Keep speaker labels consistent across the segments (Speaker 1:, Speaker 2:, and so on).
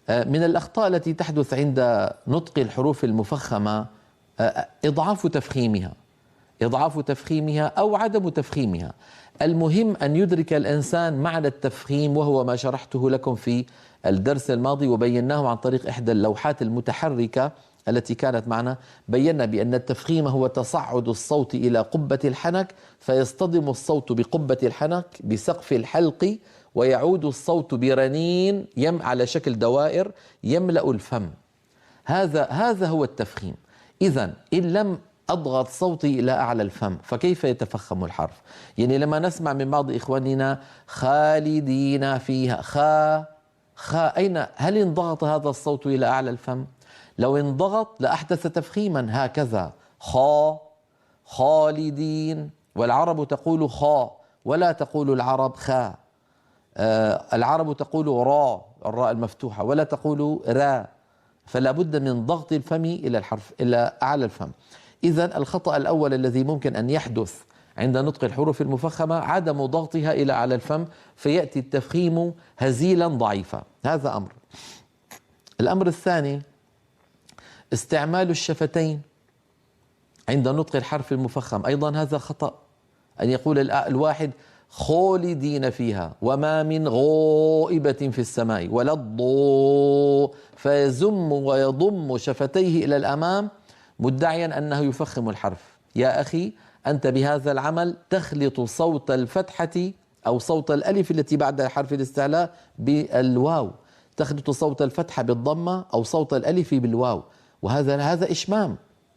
Speaker 1: من الأخطاء التي تحدث عند نطق الحروف المفخمة إضعاف تفخيمها، إضعاف تفخيمها أو عدم تفخيمها. المهم أن يدرك الإنسان معنى التفخيم، وهو ما شرحته لكم في الدرس الماضي وبيناه عن طريق إحدى اللوحات المتحركة التي كانت معنا. بينا بأن التفخيم هو تصعد الصوت إلى قبة الحنك، فيصطدم الصوت بقبة الحنك بسقف الحلق، ويعود الصوت برنين على شكل دوائر يملأ الفم. هذا هو التفخيم. إذن إن لم أضغط صوتي إلى أعلى الفم فكيف يتفخم الحرف؟ يعني لما نسمع من بعض إخواننا خالدين فيها، هل انضغط هذا الصوت إلى أعلى الفم؟ لو انضغط لأحدث تفخيما. هكذا خالدين، والعرب تقول خا ولا تقول العرب خا. العرب تقول الراء المفتوحة ولا تقول را، فلا بد من ضغط الفم إلى الحرف إلى أعلى الفم. إذن الخطأ الأول الذي ممكن أن يحدث عند نطق الحروف المفخمة عدم ضغطها إلى أعلى الفم، فيأتي التفخيم هزيلا ضعيفا. هذا أمر. الأمر الثاني استعمال الشفتين عند نطق الحرف المفخم، أيضا هذا خطأ. أن يقول الواحد خالدين فيها وما من غائبة في السماء ولا فيزم ويضم شفتيه إلى الأمام مدعيا أنه يفخم الحرف. يا أخي، أنت بهذا العمل تخلط صوت الفتحة أو صوت الألف التي بعد حرف الاستعلاء بالواو، تخلط صوت الفتحة بالضمة أو صوت الألف بالواو، وهذا إشمام.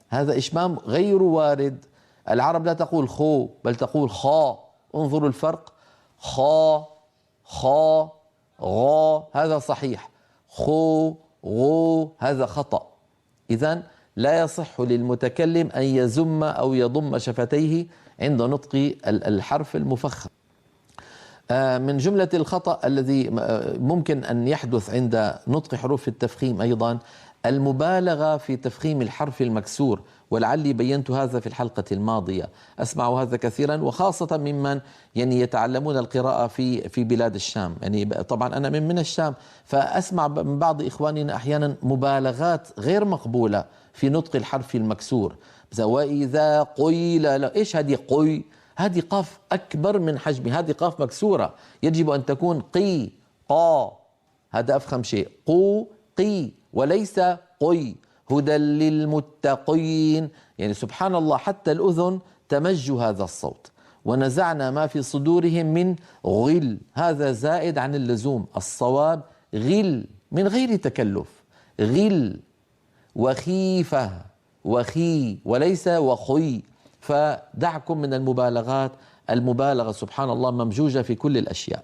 Speaker 1: هذا إشمام غير وارد. العرب لا تقول خو بل تقول خا. انظروا الفرق، خا غا، هذا صحيح. خو غو هذا خطأ. إذن لا يصح للمتكلم أن يزم أو يضم شفتيه عند نطق الحرف المفخم. من جملة الخطأ الذي ممكن أن يحدث عند نطق حروف التفخيم أيضا المبالغة في تفخيم الحرف المكسور، ولعلي بينت هذا في الحلقة الماضية. أسمع هذا كثيرا، وخاصة ممن يتعلمون القراءة في بلاد الشام. طبعا أنا من الشام، فأسمع من بعض إخواننا أحيانا مبالغات غير مقبولة في نطق الحرف المكسور. وإذا قيل إيش هذه قي؟ هذه قاف أكبر من حجمها، هذه قاف مكسورة، يجب أن تكون قي قا. هذا أفخم شيء، قو قي وليس قي. هدى للمتقين، سبحان الله، حتى الأذن تمج هذا الصوت. ونزعنا ما في صدورهم من غل، هذا زائد عن اللزوم. الصواب غل من غير تكلف، غل. وخيفة وخي وليس وخي. فدعكم من المبالغات، المبالغة سبحان الله ممجوجة في كل الأشياء.